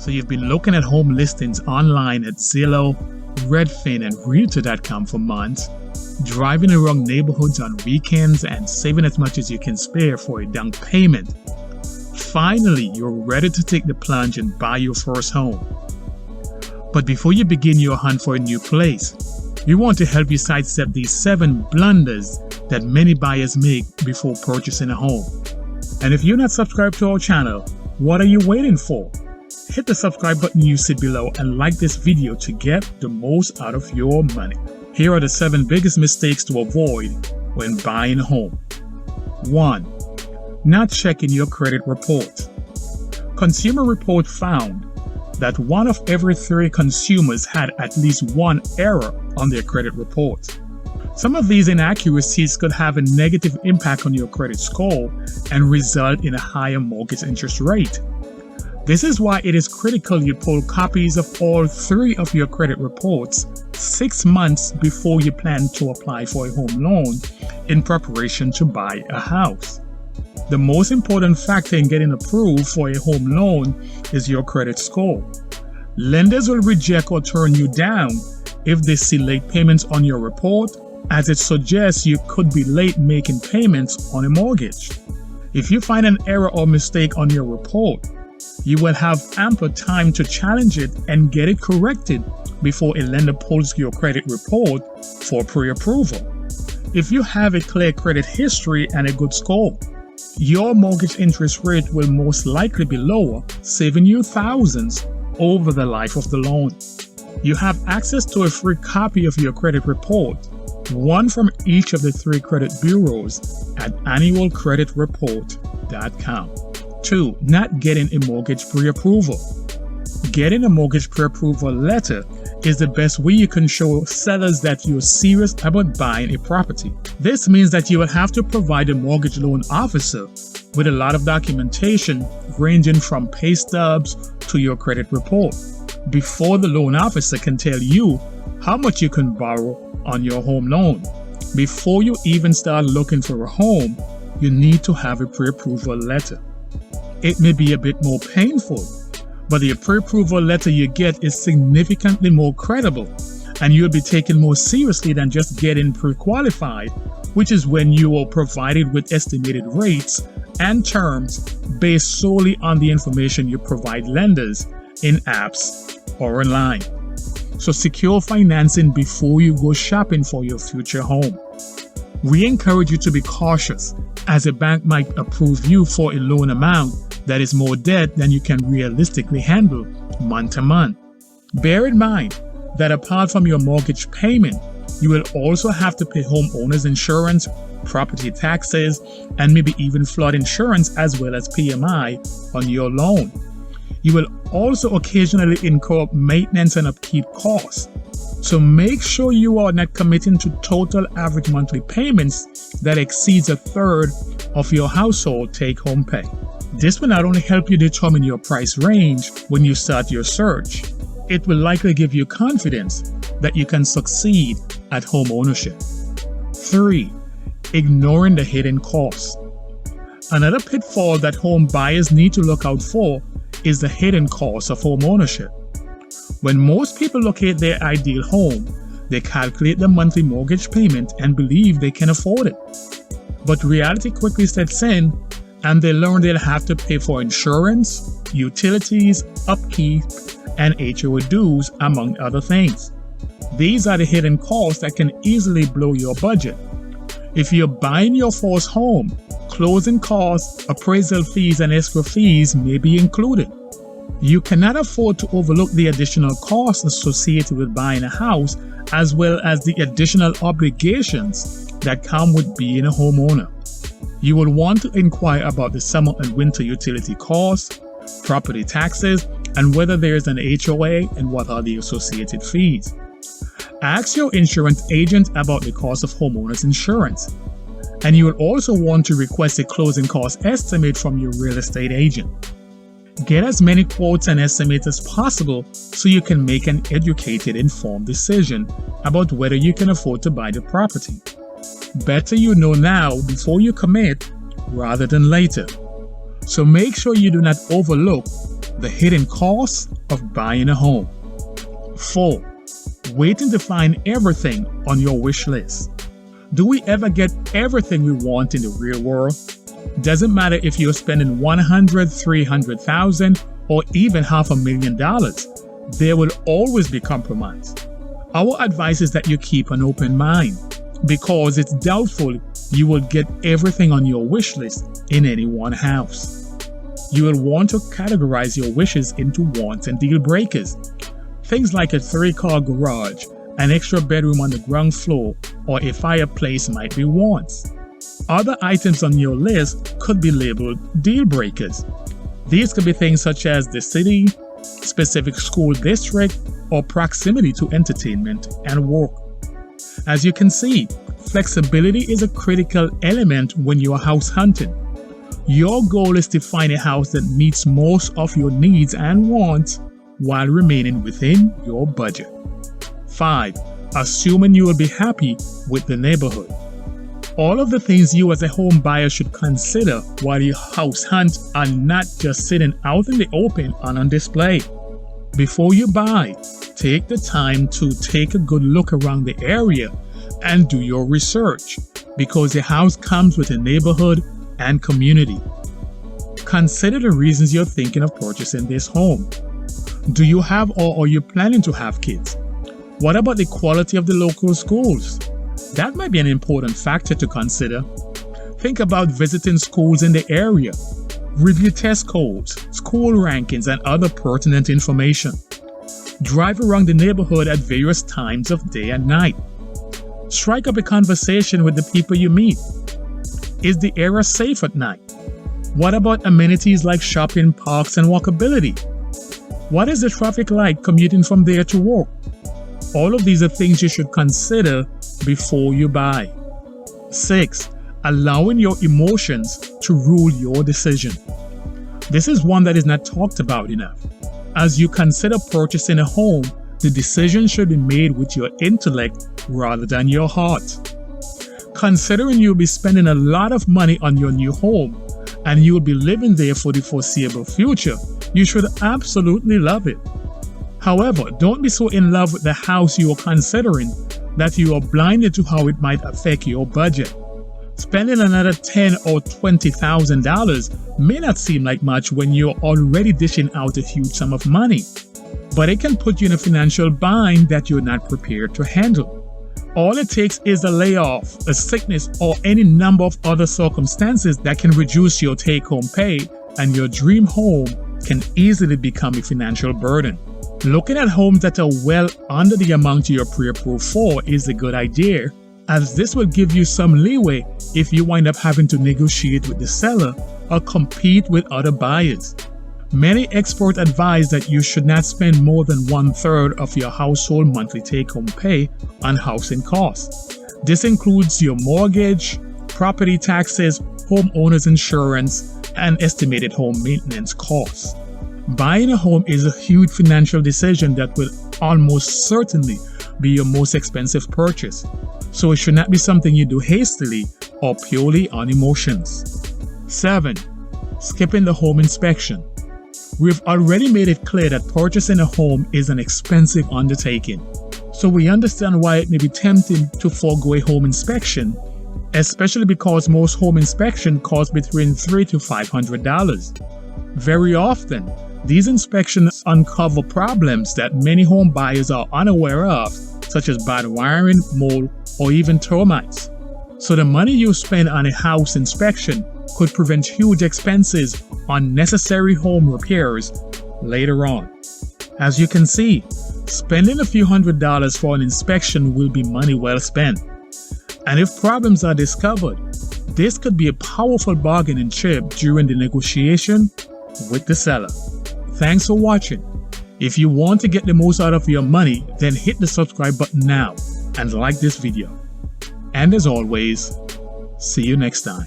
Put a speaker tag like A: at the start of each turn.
A: So you've been looking at home listings online at Zillow, Redfin, and Realtor.com for months, driving around neighborhoods on weekends and saving as much as you can spare for a down payment. Finally, you're ready to take the plunge and buy your first home. But before you begin your hunt for a new place, we want to help you sidestep these 7 blunders that many buyers make before purchasing a home. And if you're not subscribed to our channel, what are you waiting for? Hit the subscribe button you see below and like this video to get the most out of your money. Here are the 7 biggest mistakes to avoid when buying a home. 1. Not checking your credit report. Consumer Report found that 1 of every 3 consumers had at least 1 error on their credit report. Some of these inaccuracies could have a negative impact on your credit score and result in a higher mortgage interest rate. This is why it is critical you pull copies of all 3 of your credit reports 6 months before you plan to apply for a home loan in preparation to buy a house. The most important factor in getting approved for a home loan is your credit score. Lenders will reject or turn you down if they see late payments on your report, as it suggests you could be late making payments on a mortgage. If you find an error or mistake on your report, you will have ample time to challenge it and get it corrected before a lender pulls your credit report for pre-approval. If you have a clear credit history and a good score, your mortgage interest rate will most likely be lower, saving you thousands over the life of the loan. You have access to a free copy of your credit report, one from each of the 3 credit bureaus at annualcreditreport.com. 2. Not getting a mortgage pre-approval. Getting a mortgage pre-approval letter is the best way you can show sellers that you're serious about buying a property. This means that you will have to provide a mortgage loan officer with a lot of documentation ranging from pay stubs to your credit report before the loan officer can tell you how much you can borrow on your home loan. Before you even start looking for a home, you need to have a pre-approval letter. It may be a bit more painful, but the pre-approval letter you get is significantly more credible, and you'll be taken more seriously than just getting pre-qualified, which is when you are provided with estimated rates and terms based solely on the information you provide lenders in apps or online. So secure financing before you go shopping for your future home. We encourage you to be cautious, as a bank might approve you for a loan amount that is more debt than you can realistically handle month to month. Bear in mind that apart from your mortgage payment, you will also have to pay homeowners insurance, property taxes, and maybe even flood insurance, as well as PMI on your loan. You will also occasionally incur maintenance and upkeep costs. So make sure you are not committing to total average monthly payments that exceeds 1/3 of your household take-home pay. This will not only help you determine your price range when you start your search, it will likely give you confidence that you can succeed at home ownership. 3. Ignoring the hidden costs. Another pitfall that home buyers need to look out for is the hidden cost of home ownership. When most people locate their ideal home, they calculate the monthly mortgage payment and believe they can afford it. But reality quickly sets in, and they learn they'll have to pay for insurance, utilities, upkeep, and HOA dues, among other things. These are the hidden costs that can easily blow your budget. If you're buying your first home, closing costs, appraisal fees, and escrow fees may be included. You cannot afford to overlook the additional costs associated with buying a house, as well as the additional obligations that come with being a homeowner. You will want to inquire about the summer and winter utility costs, property taxes, and whether there is an HOA and what are the associated fees. Ask your insurance agent about the cost of homeowners insurance, and you will also want to request a closing cost estimate from your real estate agent. Get as many quotes and estimates as possible so you can make an educated, informed decision about whether you can afford to buy the property. Better you know now before you commit rather than later. So make sure you do not overlook the hidden costs of buying a home. 4. Waiting to find everything on your wish list. Do we ever get everything we want in the real world? Doesn't matter if you're spending $100,000, $300,000, or even $500,000. There will always be compromise. Our advice is that you keep an open mind, because it's doubtful you will get everything on your wish list in any one house. You will want to categorize your wishes into wants and deal breakers. Things like a 3-car garage, an extra bedroom on the ground floor, or a fireplace might be wants. Other items on your list could be labeled deal breakers. These could be things such as the city, specific school district, or proximity to entertainment and work. As you can see, flexibility is a critical element when you are house hunting. Your goal is to find a house that meets most of your needs and wants while remaining within your budget. 5. Assuming you will be happy with the neighborhood. All of the things you as a home buyer should consider while you house hunt are not just sitting out in the open and on display. Before you buy, take the time to take a good look around the area and do your research, because a house comes with a neighborhood and community. Consider the reasons you're thinking of purchasing this home. Do you have or are you planning to have kids? What about the quality of the local schools? That might be an important factor to consider. Think about visiting schools in the area. Review test scores, school rankings, and other pertinent information. Drive around the neighborhood at various times of day and night. Strike up a conversation with the people you meet. Is the area safe at night? What about amenities like shopping, parks, and walkability? What is the traffic like commuting from there to work? All of these are things you should consider before you buy. 6. Allowing your emotions to rule your decision. This is one that is not talked about enough. As you consider purchasing a home, the decision should be made with your intellect rather than your heart. Considering you'll be spending a lot of money on your new home and you'll be living there for the foreseeable future, you should absolutely love it. However, don't be so in love with the house you are considering that you are blinded to how it might affect your budget. Spending another $10,000 or $20,000 may not seem like much when you're already dishing out a huge sum of money, but it can put you in a financial bind that you're not prepared to handle. All it takes is a layoff, a sickness, or any number of other circumstances that can reduce your take-home pay, and your dream home can easily become a financial burden. Looking at homes that are well under the amount you're pre-approved for is a good idea, as this will give you some leeway if you wind up having to negotiate with the seller or compete with other buyers. Many experts advise that you should not spend more than 1/3 of your household monthly take-home pay on housing costs. This includes your mortgage, property taxes, homeowners insurance, and estimated home maintenance costs. Buying a home is a huge financial decision that will almost certainly be your most expensive purchase, so it should not be something you do hastily or purely on emotions. 7. Skipping the home inspection. We've already made it clear that purchasing a home is an expensive undertaking, so we understand why it may be tempting to forego a home inspection, especially because most home inspection cost between $300 to $500. Very often, these inspections uncover problems that many home buyers are unaware of, such as bad wiring, mold, or even termites. So the money you spend on a house inspection could prevent huge expenses on necessary home repairs later on. As you can see, spending a few $100s for an inspection will be money well spent. And if problems are discovered, this could be a powerful bargaining chip during the negotiation with the seller. Thanks for watching. If you want to get the most out of your money, then hit the subscribe button now and like this video. And as always, see you next time.